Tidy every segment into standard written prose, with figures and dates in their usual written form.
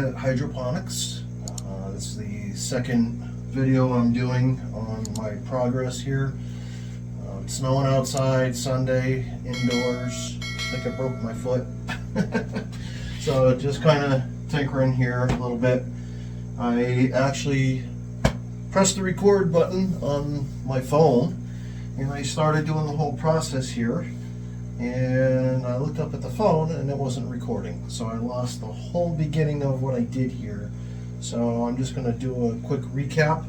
at Hydroponics. This is the second video I'm doing on my progress here. It's snowing outside, Sunday, indoors. I think I broke my foot. So just kind of tinkering here a little bit. I actually pressed the record button on my phone and I started doing the whole process here. And I looked up at the phone and it wasn't recording. So I lost the whole beginning of what I did here. So I'm just going to do a quick recap.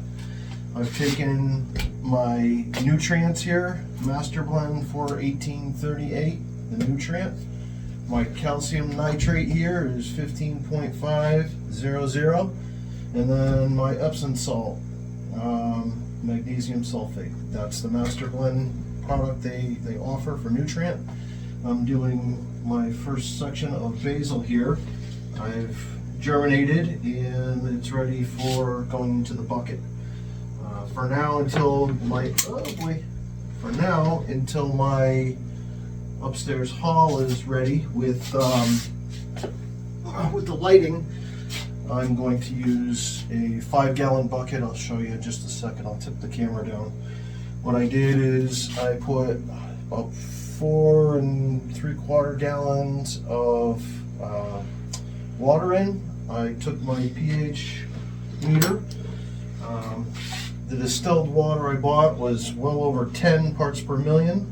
I've taken my nutrients here, Master Blend for 1838, the nutrient. My calcium nitrate here is 15.500. And then my Epsom salt, magnesium sulfate. That's the Master Blend product they offer for nutrient. I'm doing my first section of basil here. I've germinated and it's ready for going into the bucket. For now until my upstairs hall is ready with the lighting, I'm going to use a 5-gallon bucket. I'll show you in just a second. I'll tip the camera down. What I did is I put about 4 3/4 gallons of water in. I took my pH meter. The distilled water I bought was well over 10 parts per million.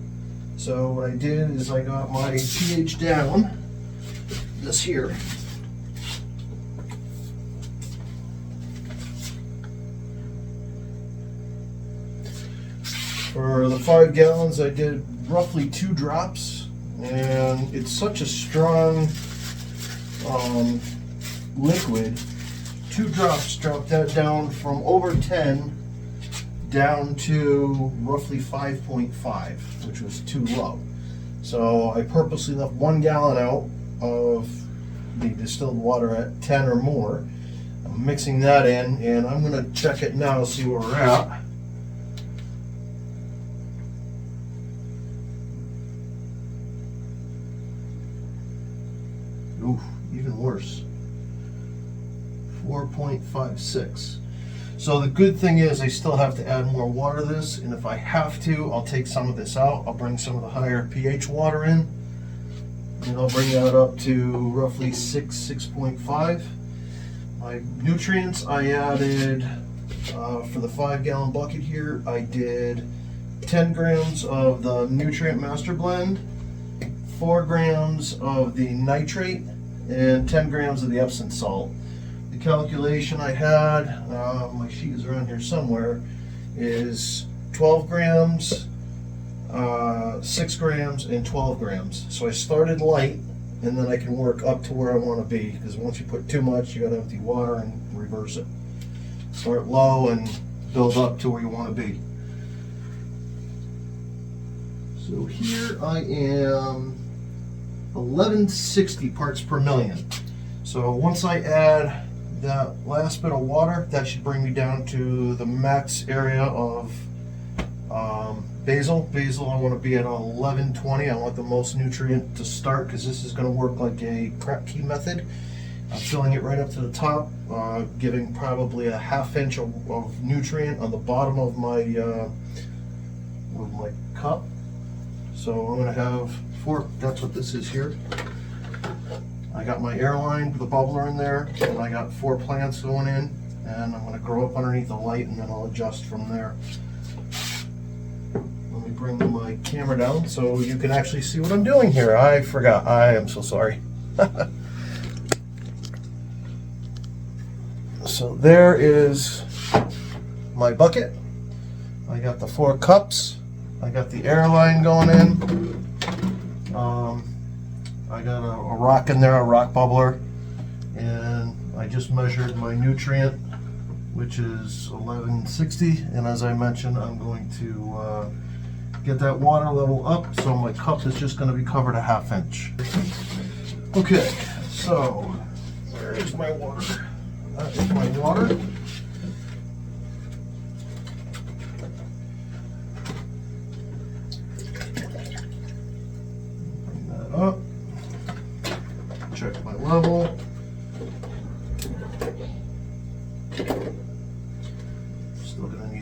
So what I did is I got my pH down, this here. For the 5 gallons, I did roughly 2 drops, and it's such a strong liquid. 2 drops dropped that down from over 10 down to roughly 5.5, which was too low. So I purposely left 1 gallon out of the distilled water at 10 or more. I'm mixing that in, and I'm going to check it now, see where we're at. Oof, even worse. 4.56. So the good thing is I still have to add more water to this, and if I have to, I'll take some of this out. I'll bring some of the higher pH water in, and I'll bring that up to roughly 6.5. My nutrients I added for the 5-gallon bucket here, I did 10 grams of the Nutrient Master Blend, 4 grams of the nitrate, and 10 grams of the Epsom salt. The calculation I had, my sheet is around here somewhere, is 12 grams, 6 grams, and 12 grams. So I started light, and then I can work up to where I want to be, because once you put too much, you got to empty water and reverse it. Start low and build up to where you want to be. So here I am 1160 parts per million. So once I add that last bit of water, that should bring me down to the max area of basil. Basil, I want to be at 1120. I want the most nutrient to start, because this is going to work like a Kratky method. I'm filling it right up to the top, giving probably a 1/2 inch of nutrient on the bottom of my cup. So I'm going to have 4. That's what this is here. I got my airline with the bubbler in there, and I got 4 plants going in, and I'm going to grow up underneath the light, and then I'll adjust from there. Let me bring my camera down so you can actually see what I'm doing here. I forgot. I am so sorry. So there is my bucket. I got the 4 cups. I got the airline going in. I got a rock in there, a rock bubbler, and I just measured my nutrient, which is 1160, and as I mentioned, I'm going to get that water level up, so my cup is just going to be covered a 1/2 inch. Okay, so where is my water? That is my water. Bring that up. Check my level.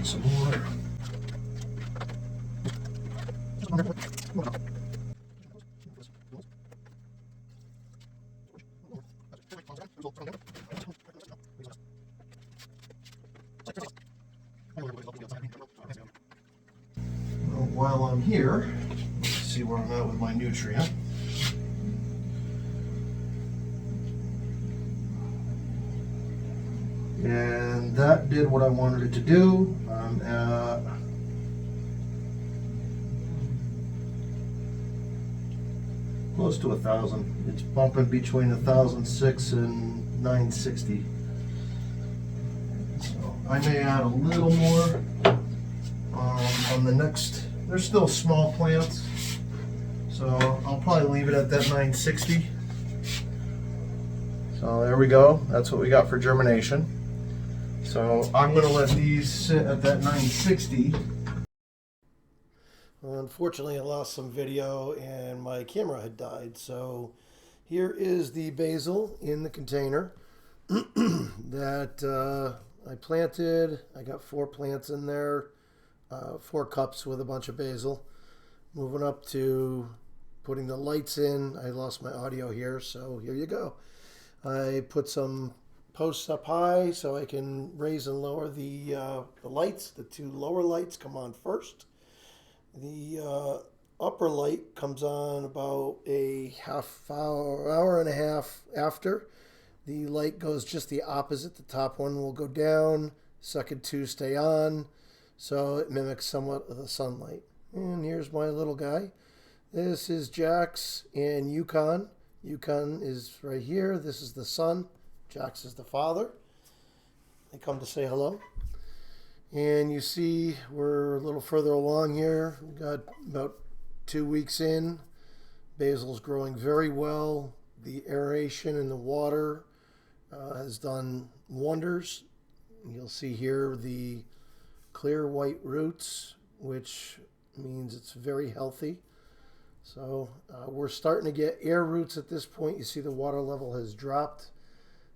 some more. Well, while I'm here, let's see where I'm at with my nutrient. And that did what I wanted it to do. I'm at close to 1,000. It's bumping between 1,006 and 960. So I may add a little more on the next. They're still small plants, so I'll probably leave it at that 960. So there we go. That's what we got for germination. So I'm going to let these sit at that 960. Unfortunately, I lost some video and my camera had died. So here is the basil in the container that I planted. I got 4 plants in there, 4 cups with a bunch of basil. Moving up to putting the lights in. I lost my audio here, so here you go. I put some posts up high so I can raise and lower the lights. The 2 lower lights come on first. The upper light comes on about a hour and a half after. The light goes just the opposite. The top one will go down, second 2 stay on, so it mimics somewhat of the sunlight. And here's my little guy. This is Jax and Yukon. Yukon is right here. This is the son. Jax is the father. They come to say hello. And you see we're a little further along here. We got about 2 weeks in. Basil's growing very well. The aeration in the water has done wonders. You'll see here the clear white roots, which means it's very healthy. So we're starting to get air roots at this point. You see the water level has dropped.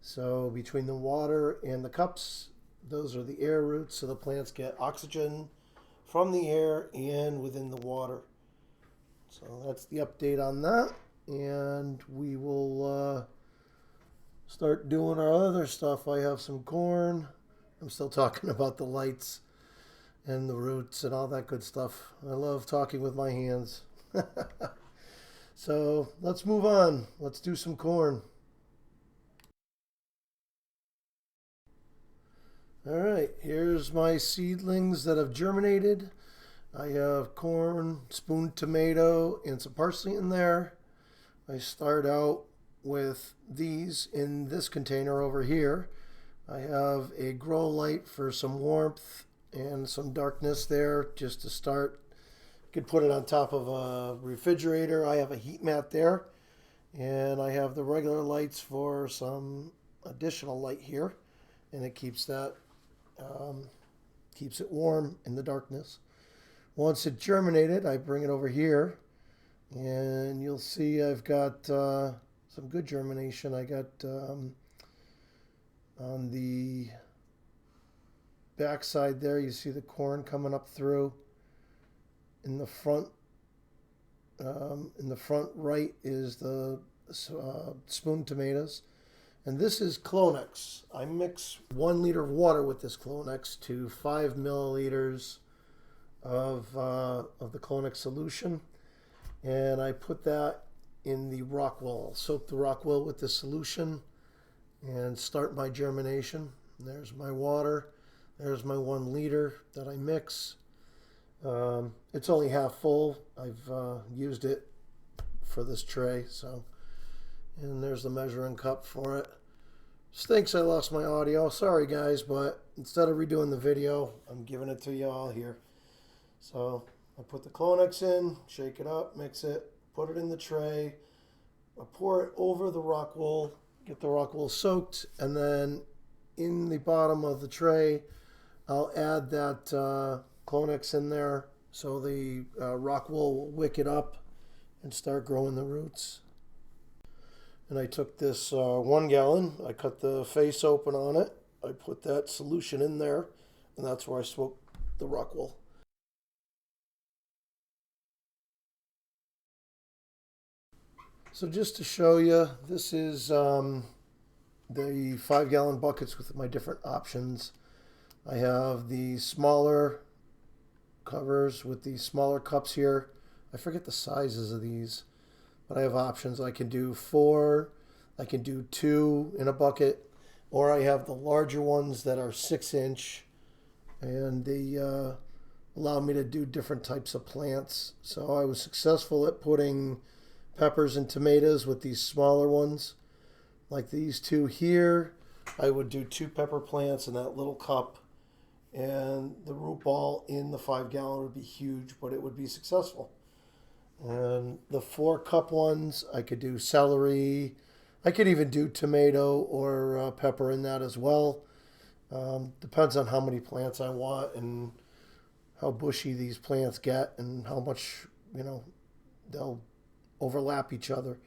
So between the water and the cups, those are the air roots. So the plants get oxygen from the air and within the water. So that's the update on that. And we will start doing our other stuff. I have some corn. I'm still talking about the lights and the roots and all that good stuff. I love talking with my hands. So let's move on. Let's do some corn. All right, here's my seedlings that have germinated. I have corn, spoon tomato, and some parsley in there. I start out with these in this container over here. I have a grow light for some warmth and some darkness there just to start. You could put it on top of a refrigerator. I have a heat mat there, and I have the regular lights for some additional light here, and it keeps that keeps it warm in the darkness. Once it germinated, I bring it over here, and you'll see I've got some good germination. I got on the back side there, you see the corn coming up through. In the front right is the spoon tomatoes. And this is Clonex. I mix 1 liter of water with this Clonex to 5 milliliters of the Clonex solution. And I put that in the rock wool. Soak the rock wool with the solution and start my germination. There's my water. There's my 1 liter that I mix. It's only half full. I've used it for this tray, so. And there's the measuring cup for it. Stinks I lost my audio. Sorry guys, but instead of redoing the video, I'm giving it to you all here. So I put the Clonex in, shake it up, mix it, put it in the tray. I pour it over the rock wool, get the rock wool soaked, and then in the bottom of the tray, I'll add that Clonex in there so the rock wool will wick it up and start growing the roots. And I took this 1 gallon, I cut the face open on it, I put that solution in there, and that's where I the rock wool. So just to show you, this is the 5-gallon buckets with my different options. I have the smaller covers with the smaller cups here. I forget the sizes of these, but I have options. I can do 4, I can do 2 in a bucket, or I have the larger ones that are 6-inch, and they allow me to do different types of plants. So I was successful at putting peppers and tomatoes with these smaller ones. Like these 2 here, I would do 2 pepper plants in that little cup, and the root ball in the 5-gallon would be huge, but it would be successful. And the 4-cup ones, I could do celery. I could even do tomato or pepper in that as well. Depends on how many plants I want and how bushy these plants get and how much, they'll overlap each other.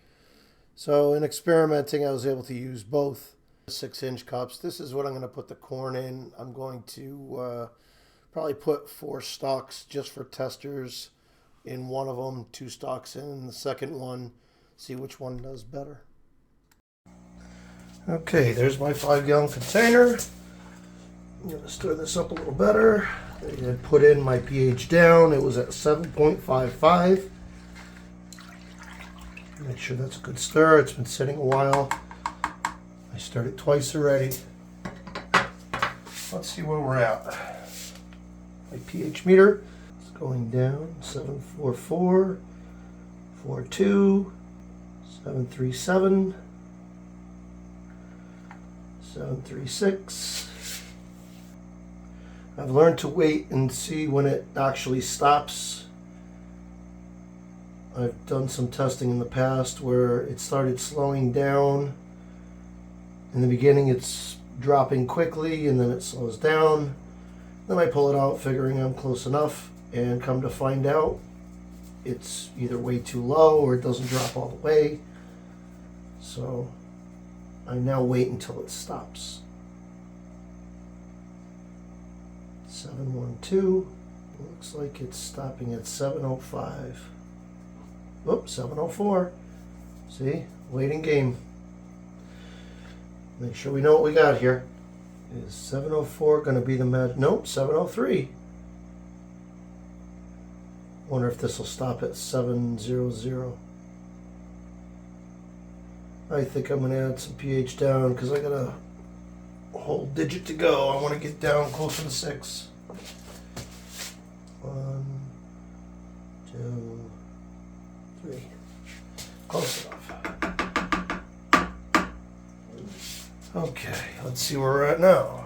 So in experimenting, I was able to use both 6-inch cups. This is what I'm going to put the corn in. I'm going to probably put 4 stalks just for testers in one of them, 2 stalks in the second one, see which one does better. Okay, there's my 5-gallon container. I'm going to stir this up a little better. I had put in my pH down. It was at 7.55. Make sure that's a good stir. It's been sitting a while. I stirred it twice already. Let's see where we're at. My pH meter is going down. 744, 42, 737, 736. I've learned to wait and see when it actually stops. I've done some testing in the past where it started slowing down. In the beginning it's dropping quickly and then it slows down. Then I pull it out figuring I'm close enough, and come to find out it's either way too low or it doesn't drop all the way. So I now wait until it stops. 712. Looks like it's stopping at 705. Oops, 704. See? Waiting game. Make sure we know what we got here. Is 704 going to be the magic? Nope, 703. Wonder if this will stop at 700. I think I'm going to add some pH down because I got a whole digit to go. I want to get down closer to 6. 1, 2, 3. Close enough. Okay, let's see where we're at now.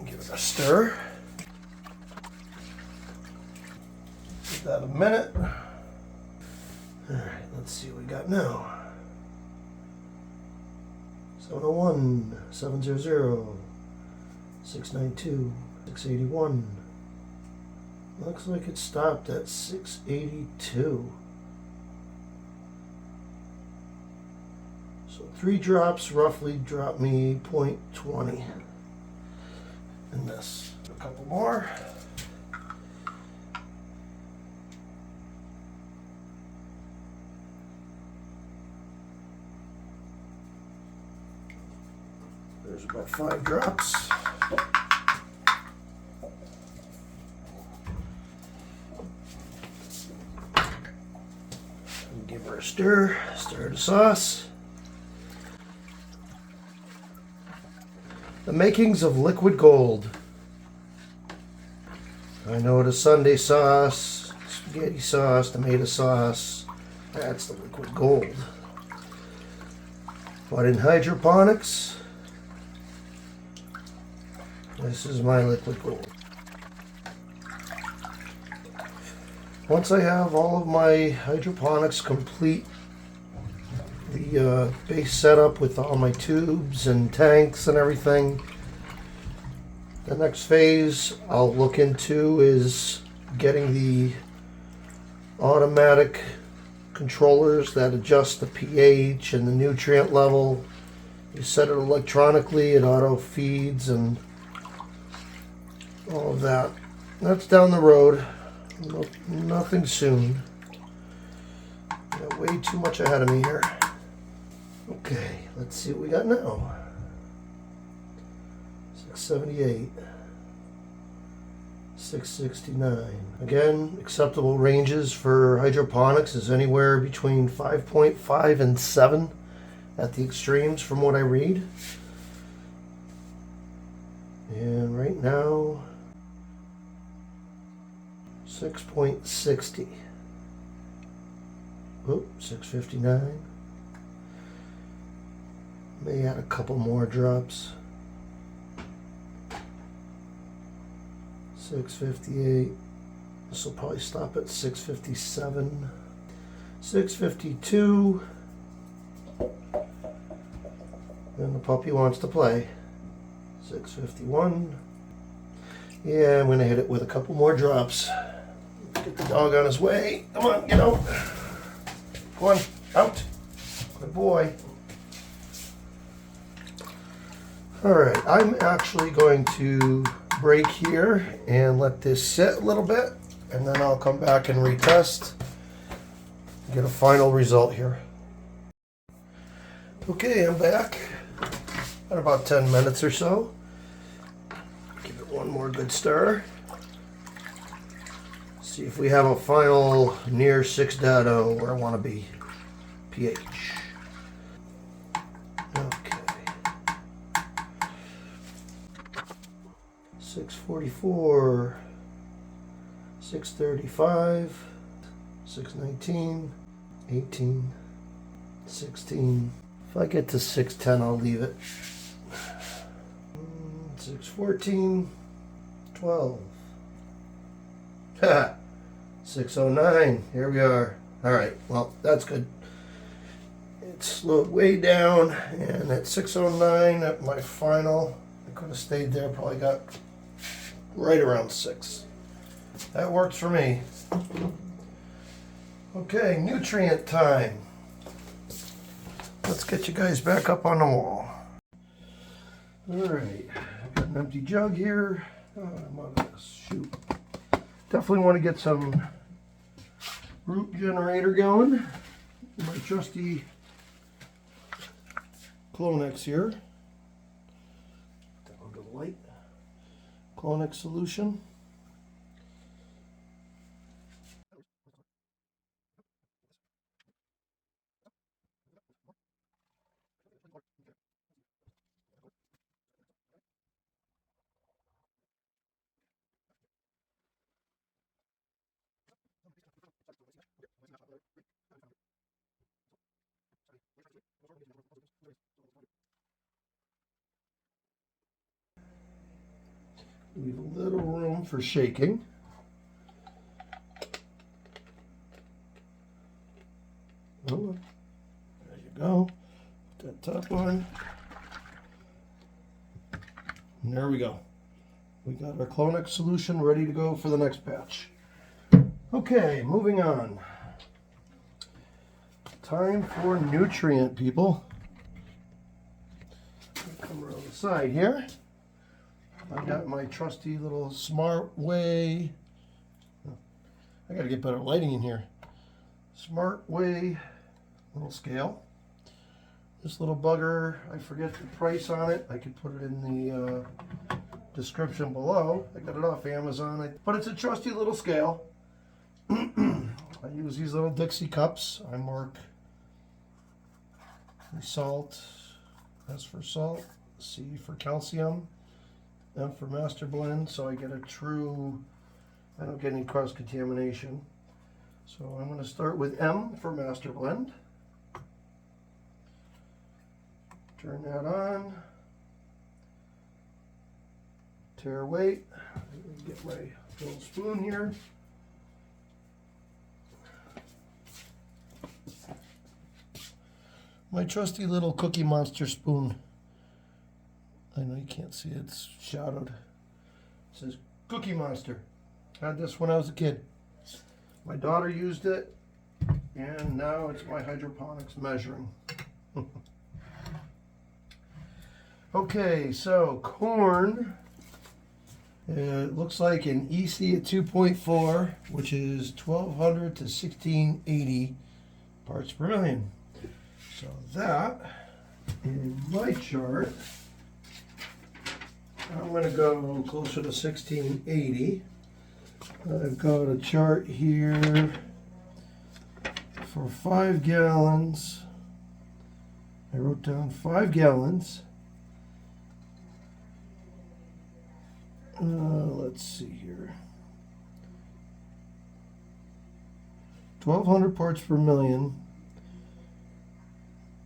Give it a stir. Give that a minute. Alright, let's see what we got now. 701, 700, 692, 681. Looks like it stopped at 682. So 3 drops roughly drop me 0.20 in this. A couple more. There's about 5 drops. Give her a stir the sauce. The makings of liquid gold. I know the Sunday sauce, spaghetti sauce, tomato sauce, that's the liquid gold. But in hydroponics, this is my liquid gold. Once I have all of my hydroponics complete, the base setup with all my tubes and tanks and everything, the next phase I'll look into is getting the automatic controllers that adjust the pH and the nutrient level. You set it electronically, it auto feeds and all of that. That's down the road. Nothing soon. Got way too much ahead of me here. Okay, let's see what we got now. 678. 669. Again, acceptable ranges for hydroponics is anywhere between 5.5 and 7 at the extremes from what I read. And right now, 6.60. Oh, 659. May add a couple more drops. 658. This will probably stop at 657. 652. And the puppy wants to play. 651. Yeah, I'm going to hit it with a couple more drops. Get the dog on his way. Come on, get out. Come on, out. Good boy. All right, I'm actually going to break here and let this sit a little bit, and then I'll come back and retest and get a final result here. Okay, I'm back in about 10 minutes or so. Give it one more good stir. See if we have a final near 6.0 where I want to be pH. Okay. 644, 635, 619, 18, 16. If I get to 610, I'll leave it. 614, 12. 609. Here we are. All right. Well, that's good. It slowed way down, and at 609 at my final, I could have stayed there. Probably got right around 6. That works for me. Okay, nutrient time. Let's get you guys back up on the wall. All right, I've got an empty jug here. Oh, I'm out of this. Shoot. Definitely want to get some root generator going. My trusty Clonex here. Down to the light. Clonex solution. Leave a little room for shaking. Oh, there you go. Put that top on. And there we go. We got our Clonex solution ready to go for the next batch. Okay, moving on. Time for nutrient, people. Come around the side here. I got my trusty little Smart Way. I gotta get better lighting in here. Smart Way little scale. This little bugger, I forget the price on it. I could put it in the description below. I got it off Amazon, but it's a trusty little scale. I use these little Dixie cups. I mark salt, S for salt, C for calcium, M for master blend, so I get a true, I don't get any cross contamination. So I'm going to start with M for master blend. Turn that on. Tare weight. Get my little spoon here. My trusty little Cookie Monster spoon. I know you can't see it, it's shadowed. It says Cookie Monster. Had this when I was a kid. My daughter used it, and now it's my hydroponics measuring. Okay, so corn It looks like an EC at 2.4, which is 1200 to 1680 parts per million. So that, in my chart, I'm going to go closer to 1680. I've got a chart here for 5 gallons. I wrote down 5 gallons. Let's see here. 1200 parts per million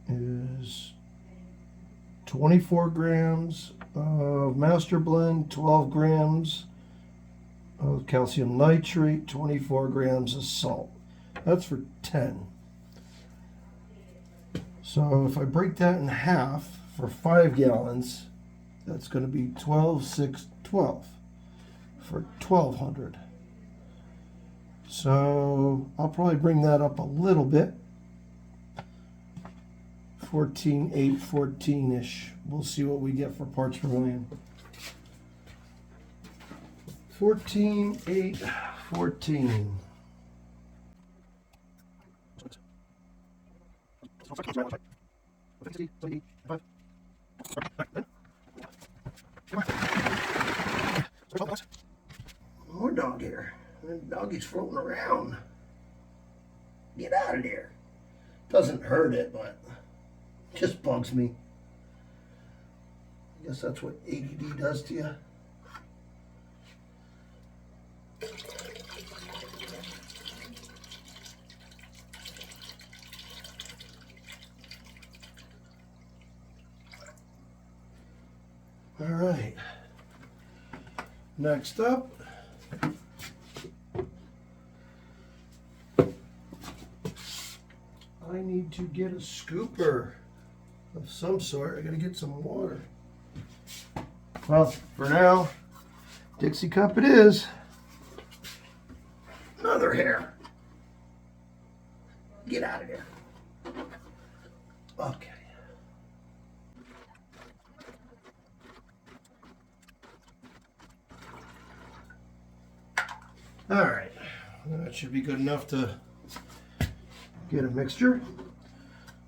is 24 grams of master blend, 12 grams of calcium nitrate, 24 grams of salt. That's for 10. So if I break that in half for 5 gallons, that's going to be 12, 6, 12 for 1200. So I'll probably bring that up a little bit. 14, 8, 14-ish. We'll see what we get for parts per million. 14, 8, 14. More dog here. The doggy's floating around. Get out of there. Doesn't hurt it, but just bugs me. I guess that's what ADD does to you. All right. Next up, I need to get a scooper of some sort. I gotta get some water. Well, for now, Dixie cup it is. Another hair. Get out of there. Okay. All right, that should be good enough to get a mixture.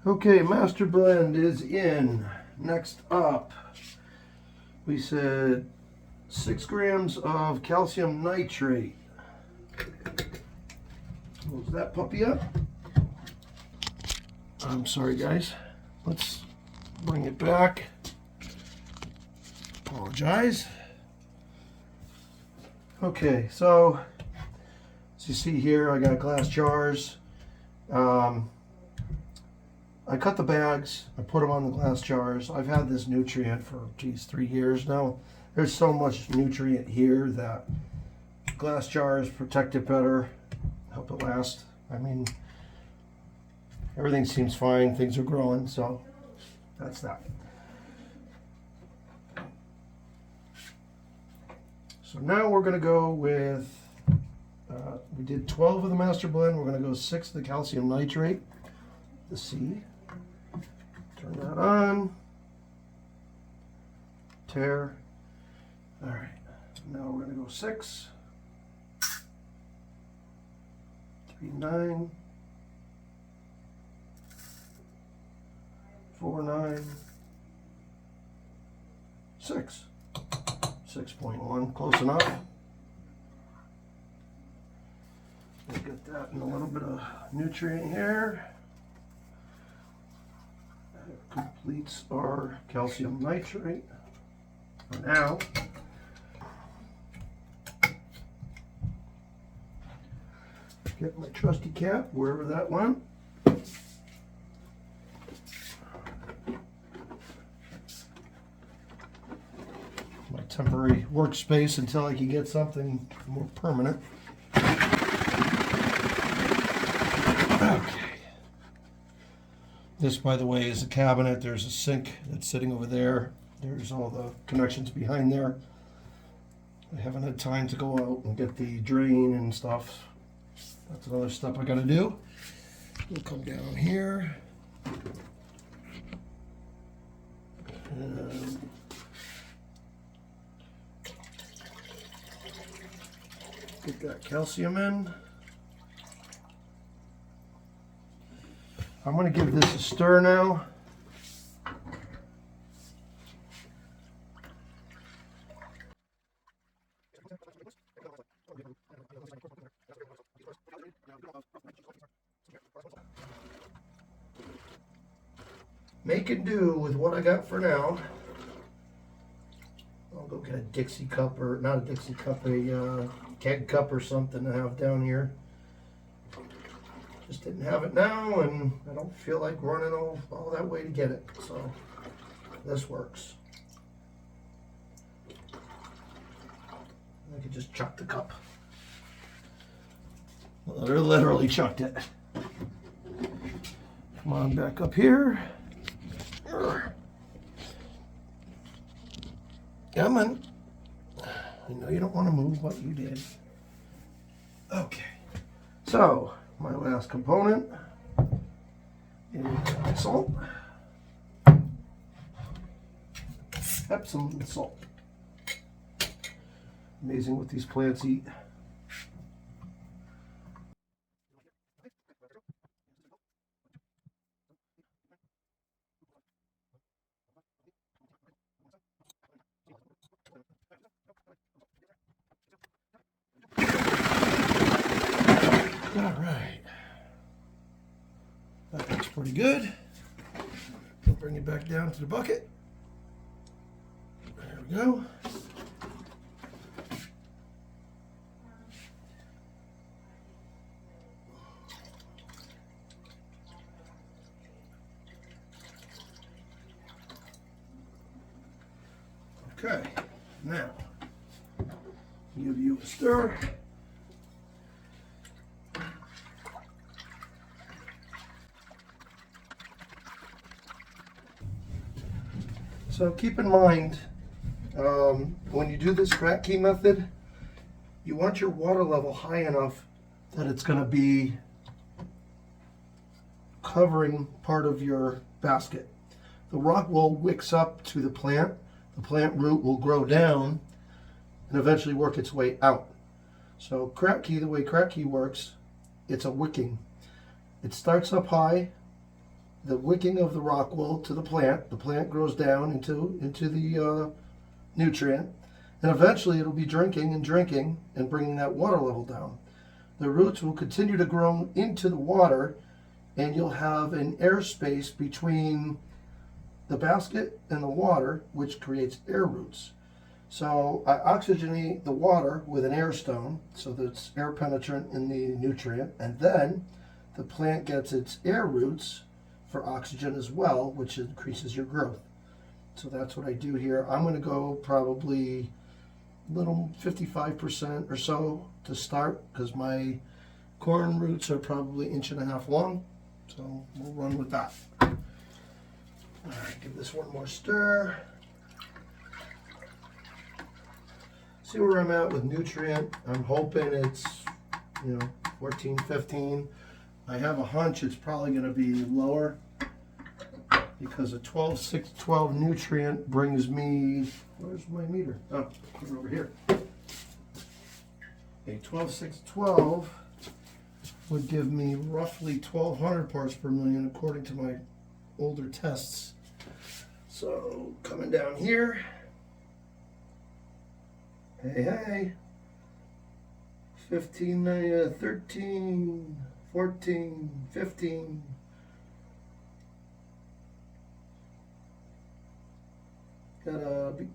Okay, master blend is in. Next up, we said 6 grams of calcium nitrate. Close that puppy up. I'm sorry, guys. Let's bring it back. Apologize. Okay, so as you see here, I got glass jars. I cut the bags, I put them on the glass jars. I've had this nutrient for, 3 years now. There's so much nutrient here that glass jars protect it better, help it last. I mean, everything seems fine, things are growing, so that's that. So now we're gonna go with, we did 12 of the master blend, we're gonna go 6 of the calcium nitrate, the C. Turn that on. Tear. All right. Now we're going to go 6. 3, 9. 4, 9. 6. 6.1. Close enough. We'll get that in a little bit of nutrient here. Completes our calcium nitrate for now. Get my trusty cap wherever that went. My temporary workspace until I can get something more permanent. Okay. This, by the way, is a cabinet. There's a sink that's sitting over there. There's all the connections behind there. I haven't had time to go out and get the drain and stuff. That's another step I gotta do. We'll come down here. And Get that calcium in. I'm going to give this a stir now. Make it do with what I got for now. I'll go get a Dixie cup, or not a Dixie cup, a keg cup or something to have down here. Just didn't have it now, and I don't feel like running all that way to get it, so this works. I could just chuck the cup. Literally chucked it. Come on back up here. Come on. I know you don't want to move what you did. Okay. So, my last component is salt. Epsom salt. Amazing what these plants eat. All right, that looks pretty good. We'll bring it back down to the bucket. There we go. Okay, now give you a stir. So keep in mind, when you do this Kratky method, you want your water level high enough that it's going to be covering part of your basket. The rock will wicks up to the plant root will grow down and eventually work its way out. So Kratky, the way Kratky works, it's a wicking. It starts up high, the wicking of the rock wool to the plant grows down into the nutrient, and eventually it'll be drinking and bringing that water level down. The roots will continue to grow into the water, and you'll have an airspace between the basket and the water, which creates air roots. So I oxygenate the water with an air stone so that it's air penetrant in the nutrient, and then the plant gets its air roots for oxygen as well, which increases your growth. So that's what I do here. I'm going to go probably little 55% or so to start, because my corn roots are probably 1.5 inches long. So we'll run with that. All right, give this one more stir. See where I'm at with nutrient. I'm hoping it's 14, 15. I have a hunch it's probably going to be lower, because a 12, 6, 12 nutrient brings me, where's my meter? Oh, put it over here. A 12, 6, 12 would give me roughly 1,200 parts per million according to my older tests. So coming down here, hey, 15, 13, 14, 15.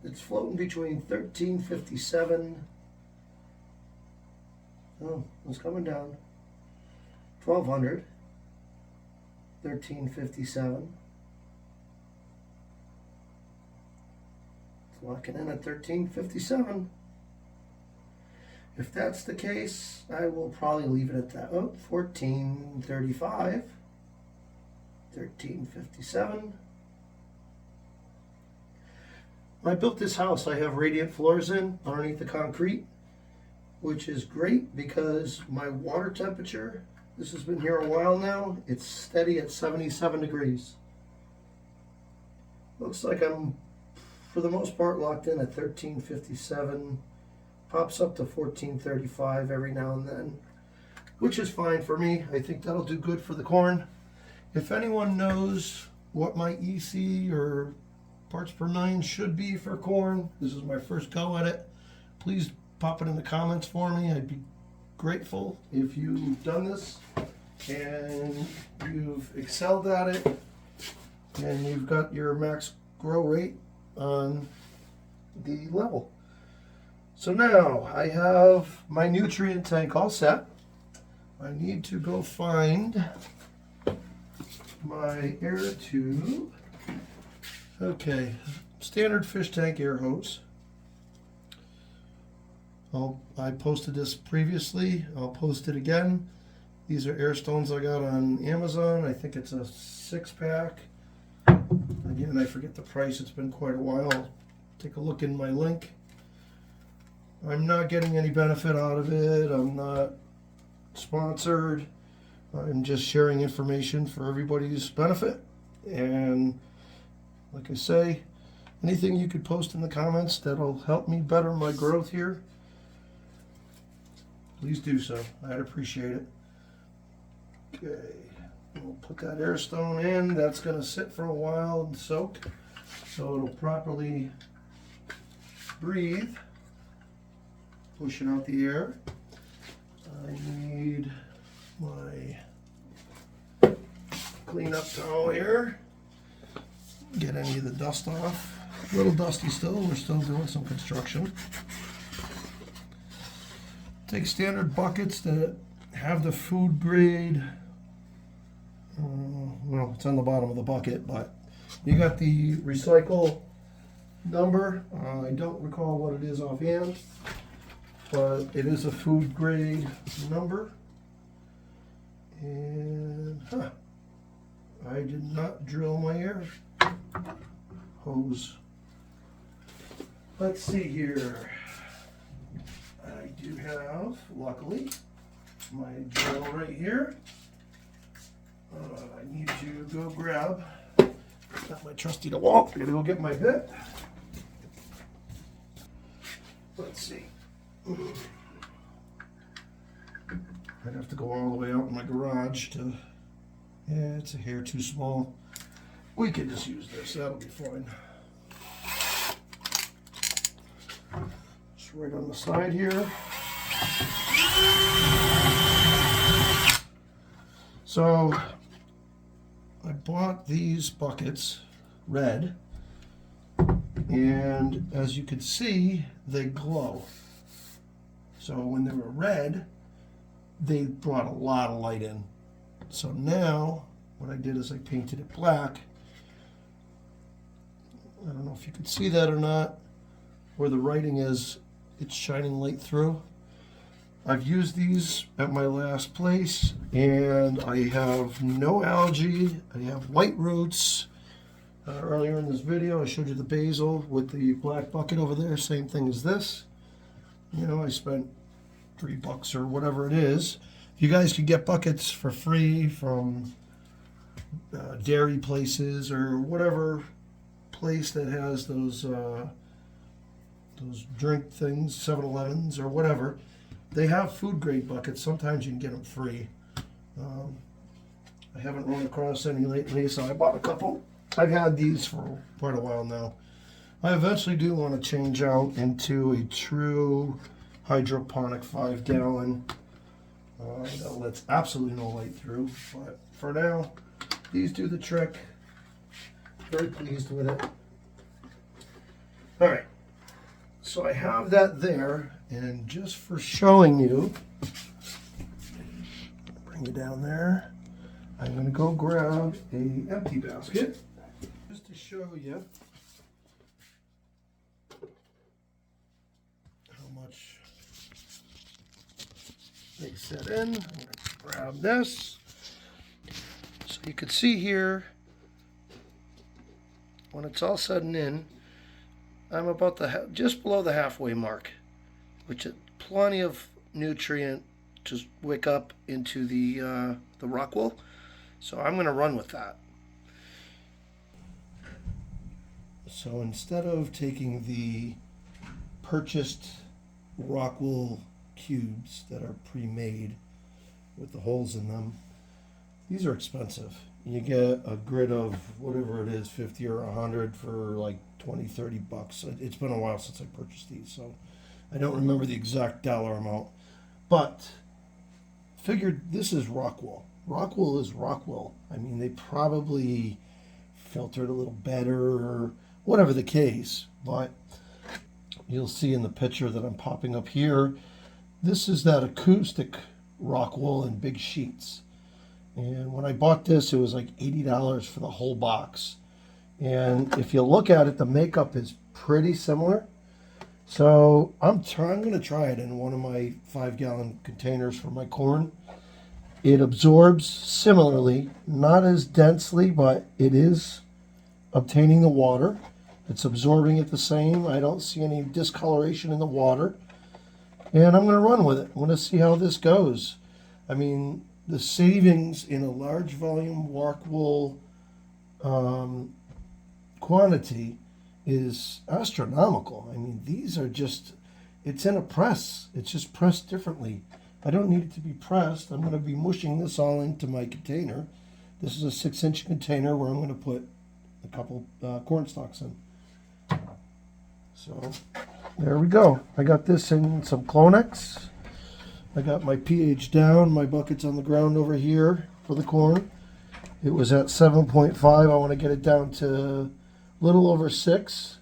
It's floating between 1357. Oh, it's coming down. 1,200. 1357. It's locking in at 1357. If that's the case, I will probably leave it at that. Oh, 1435. 1357. When I built this house, I have radiant floors in underneath the concrete, which is great because my water temperature, this has been here a while now, it's steady at 77 degrees. Looks like I'm, for the most part, locked in at 1357. Pops up to 1435 every now and then, which is fine for me. I think that'll do good for the corn. If anyone knows what my EC or parts per million should be for corn, this is my first go at it, please pop it in the comments for me. I'd be grateful if you've done this and you've excelled at it and you've got your max grow rate on the level. So now I have my nutrient tank all set. I need to go find my air tube. Okay, standard fish tank air hose. I posted this previously. I'll post it again. These are air stones I got on Amazon. I think it's a 6-pack. Again, I forget the price. It's been quite a while. Take a look in my link. I'm not getting any benefit out of it. I'm not sponsored. I'm just sharing information for everybody's benefit. And like I say, anything you could post in the comments that'll help me better my growth here, please do so. I'd appreciate it. Okay, we'll put that air stone in. That's going to sit for a while and soak so it'll properly breathe, pushing out the air. I need my cleanup towel here. Get any of the dust off. A little dusty still. We're still doing some construction. Take standard buckets that have the food grade. Well, it's on the bottom of the bucket, but you got the recycle number. I don't recall what it is offhand, but it is a food grade number. And I did not drill my air hose. Let's see here. I do have, luckily, my drill right here. I need to go grab, got my trusty DeWalt. I gotta go get my bit. Let's see. I'd have to go all the way out in my garage to, yeah, it's a hair too small. We can just use this, that'll be fine. Just right on the side here. So, I bought these buckets, red, and as you can see, they glow. So when they were red, they brought a lot of light in. So now, what I did is I painted it black. I don't know if you can see that or not. Where the writing is, it's shining light through. I've used these at my last place, and I have no algae. I have white roots. Earlier in this video, I showed you the basil with the black bucket over there. Same thing as this. You know, I spent $3 or whatever it is. You guys can get buckets for free from dairy places or whatever place that has those drink things, 7-Elevens or whatever. They have food grade buckets. Sometimes you can get them free. I haven't run across any lately, so I bought a couple. I've had these for quite a while now. I eventually do want to change out into a true hydroponic 5-gallon that lets absolutely no light through. But for now, these do the trick. Very pleased with it. All right, so I have that there, and just for showing you, bring it down there. I'm going to go grab a empty basket just to show you how much they set in. I'm going to grab this. So you can see here, when it's all said and in, I'm about just below the halfway mark, which is plenty of nutrient to wick up into the rock wool. So I'm going to run with that. So instead of taking the purchased rock wool cubes that are pre-made with the holes in them. These are expensive. You get a grid of whatever it is, 50 or 100 for like 20, 30 bucks. It's been a while since I purchased these, so I don't remember the exact dollar amount. But figured this is rock wool. Rock wool is rock wool. I mean, they probably filtered a little better or whatever the case, but you'll see in the picture that I'm popping up here, this is that acoustic rock wool in big sheets. And when I bought this, it was like $80 for the whole box. And if you look at it, the makeup is pretty similar. So I'm going to try it in one of my 5-gallon containers for my corn. It absorbs similarly, not as densely, but it is obtaining the water. It's absorbing it the same. I don't see any discoloration in the water. And I'm going to run with it. I'm going to see how this goes. I mean, the savings in a large volume rock wool quantity is astronomical. I mean, these are just, it's in a press. It's just pressed differently. I don't need it to be pressed. I'm going to be mushing this all into my container. This is a 6-inch container where I'm going to put a couple corn stalks in. So there we go. I got this in some Clonex. I got my pH down. My bucket's on the ground over here for the corn. It was at 7.5. I want to get it down to a little over 6.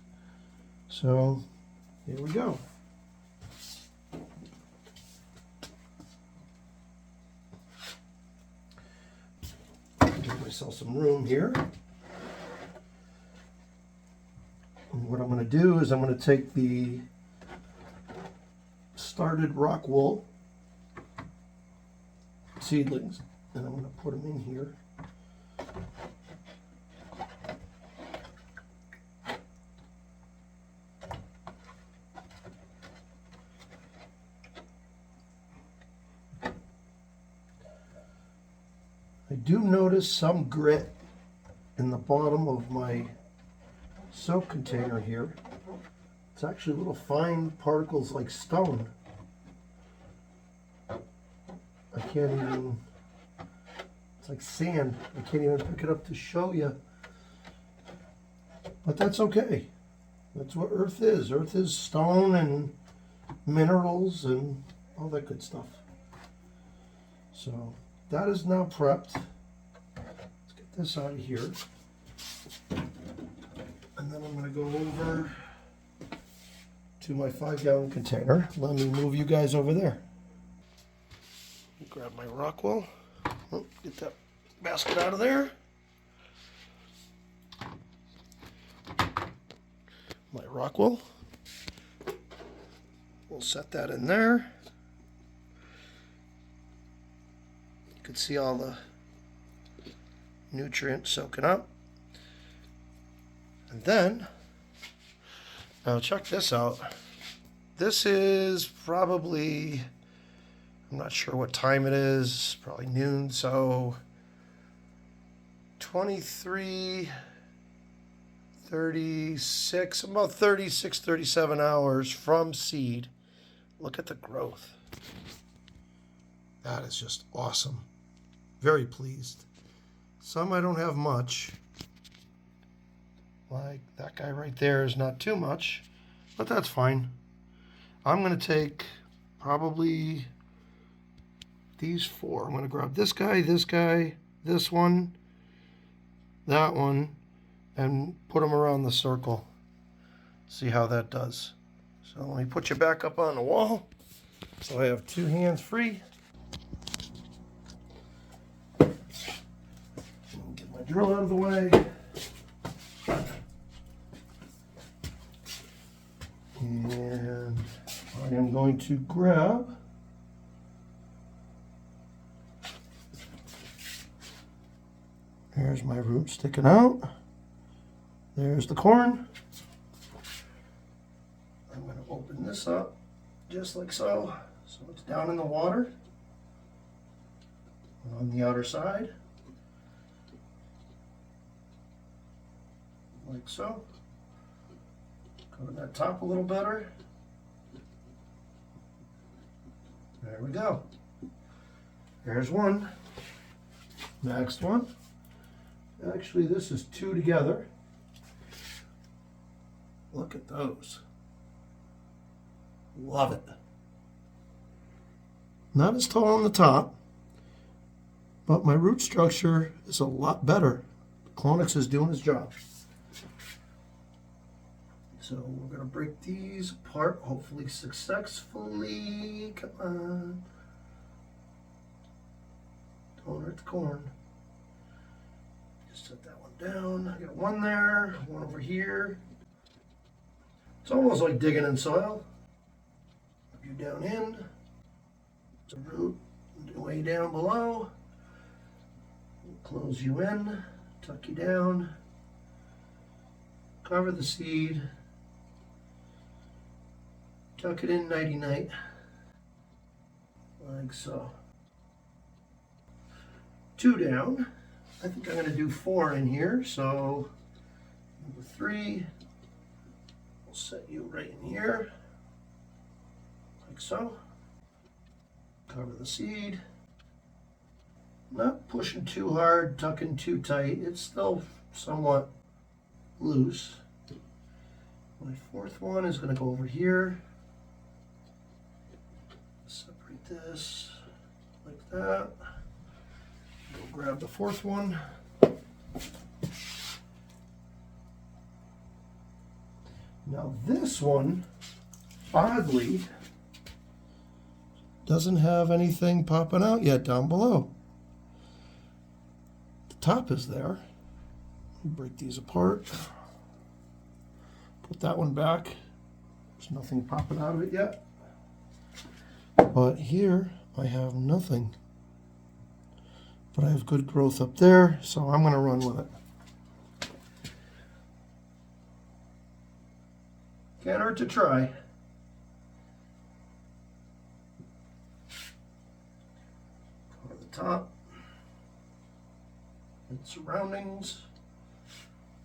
So here we go. Give myself some room here. And what I'm going to do is I'm going to take the started rock wool seedlings and I'm going to put them in here. I do notice some grit in the bottom of my soak container here. It's actually little fine particles like stone. I can't even, it's like sand. I can't even pick it up to show you. But that's okay. That's what Earth is. Earth is stone and minerals and all that good stuff. So that is now prepped. Let's get this out of here. And then I'm going to go over to my 5-gallon container. Let me move you guys over there. Grab my rock wool. Oh, get that basket out of there. My rock wool. We'll set that in there. You can see all the nutrients soaking up. And then, now check this out. This is probably, I'm not sure what time it is, probably noon, so 36, about 36, 37 hours from seed. Look at the growth. That is just awesome. Very pleased. Some I don't have much. Like that guy right there is not too much, but that's fine. I'm going to take probably these 4. I'm going to grab this guy, this one, that one, and put them around the circle. See how that does. So let me put you back up on the wall so I have 2 hands free. Get my drill out of the way. And I am going to grab there's my root sticking out. There's the corn. I'm going to open this up just like so. So it's down in the water on the outer side. Like so. Go to that top a little better. There we go. There's one. Next one. Actually, this is two together. Look at those. Love it. Not as tall on the top, but my root structure is a lot better. Clonix is doing his job. So we're going to break these apart, hopefully successfully. Come on. Don't hurt the corn. Just set that one down. I got one there, one over here. It's almost like digging in soil. You down in. Some root way down below. Close you in. Tuck you down. Cover the seed. Tuck it in nighty-night. Like so. Two down. I think I'm going to do four in here. So, number three. We'll set you right in here. Like so. Cover the seed. Not pushing too hard, tucking too tight. It's still somewhat loose. My fourth one is going to go over here. Separate this like that. Go grab the fourth one. Now this one, oddly, doesn't have anything popping out yet down below. The top is there. Break these apart. Put that one back. There's nothing popping out of it yet. But here I have nothing. But I have good growth up there, so I'm going to run with it. Can't hurt to try. Cover the top. And surroundings.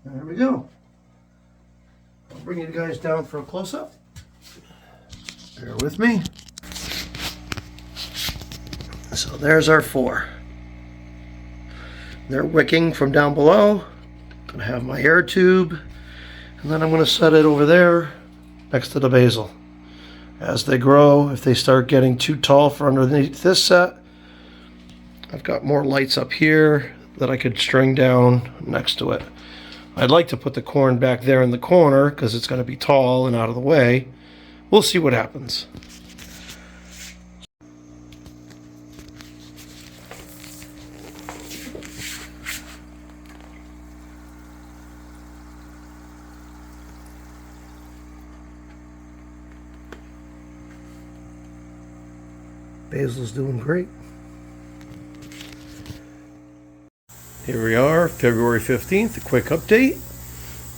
There we go. I'll bring you guys down for a close-up. Bear with me. So there's our four. They're wicking from down below. Gonna have my air tube, and then I'm gonna set it over there next to the basil. As they grow, if they start getting too tall for underneath this set, I've got more lights up here that I could string down next to it. I'd like to put the corn back there in the corner because it's going to be tall and out of the way. We'll see what happens. Basil's doing great. Here we are, February 15th, a quick update.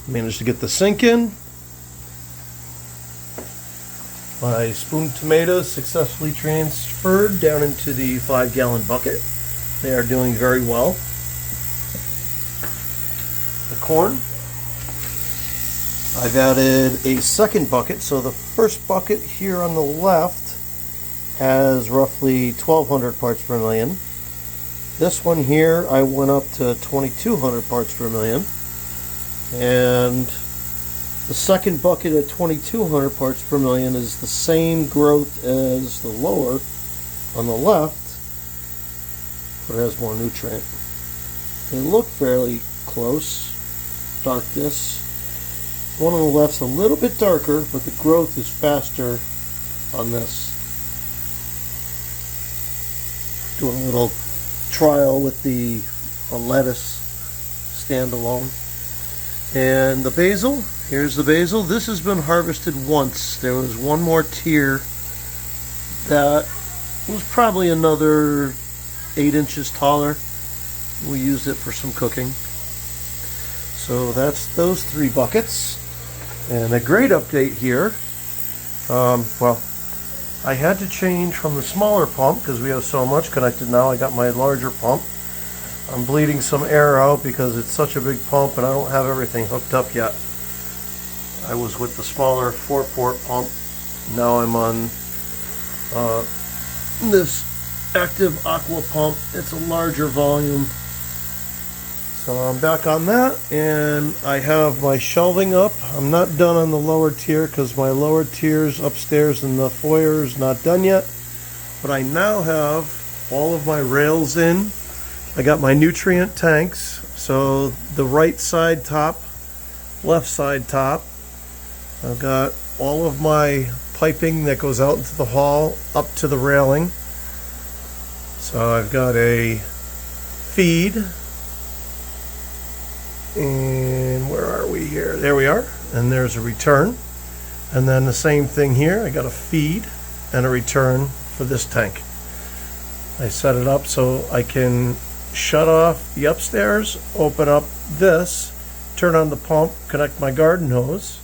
Managed to get the sink in. My spoon tomatoes successfully transferred down into the 5-gallon bucket. They are doing very well. The corn, I've added a second bucket, so the first bucket here on the left has roughly 1,200 parts per million. This one here, I went up to 2,200 parts per million. And the second bucket at 2,200 parts per million is the same growth as the lower on the left, but it has more nutrient. They look fairly close, darkness. One on the left's a little bit darker, but the growth is faster on this. Doing a little trial with the lettuce standalone. And the basil, here's the basil. This has been harvested once. There was one more tier that was probably another 8 inches taller. We used it for some cooking. So that's those 3 buckets. And a great update here. Well, I had to change from the smaller pump because we have so much connected now. I got my larger pump. I'm bleeding some air out because it's such a big pump and I don't have everything hooked up yet. I was with the smaller 4-port pump. Now I'm on this active aqua pump. It's a larger volume. So I'm back on that, and I have my shelving up. I'm not done on the lower tier because my lower tiers upstairs in the foyer is not done yet. But I now have all of my rails in. I got my nutrient tanks. So the right side top, left side top. I've got all of my piping that goes out into the hall up to the railing. So I've got a feed. And where are we here? There we are. And there's a return. And then the same thing here. I got a feed and a return for this tank. I set it up so I can shut off the upstairs, open up this, turn on the pump, connect my garden hose,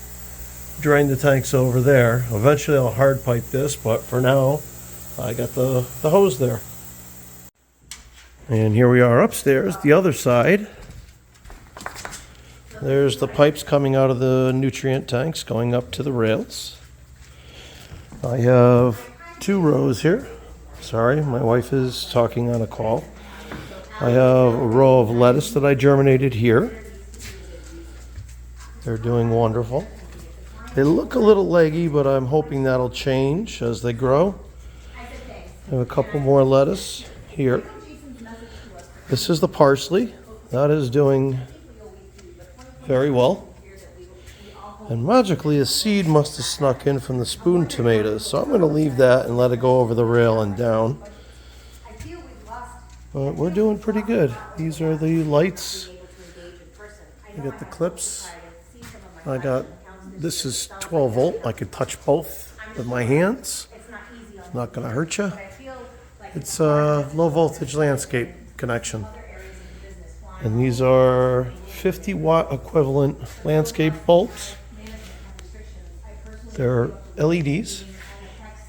drain the tanks over there. Eventually I'll hard pipe this, but for now I got the hose there. And here we are upstairs, the other side. There's the pipes coming out of the nutrient tanks going up to the rails. I have 2 rows here. Sorry, my wife is talking on a call. I have a row of lettuce that I germinated here. They're doing wonderful. They look a little leggy, but I'm hoping that'll change as they grow. I have a couple more lettuce here. This is the parsley. That is doing very well. And magically a seed must have snuck in from the spoon tomatoes. So I'm going to leave that and let it go over the rail and down. But we're doing pretty good. These are the lights. I got the clips. This is 12 volt. I could touch both with my hands. It's not going to hurt you. It's a low voltage landscape connection. And these are 50 watt equivalent landscape bulbs. They're LEDs,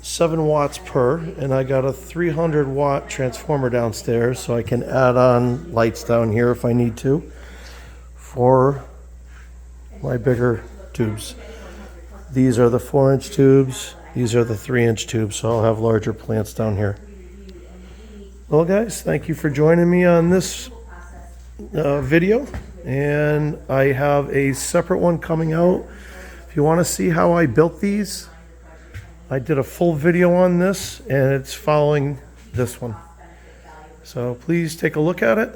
7 watts per, and I got a 300 watt transformer downstairs so I can add on lights down here if I need to for my bigger tubes. These are the 4-inch tubes, these are the 3-inch tubes, so I'll have larger plants down here. Well guys, thank you for joining me on this video, and I have a separate one coming out. If you want to see how I built these, I did a full video on this, and it's following this one. So please take a look at it,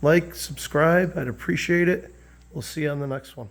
like, subscribe, I'd appreciate it. We'll see you on the next one.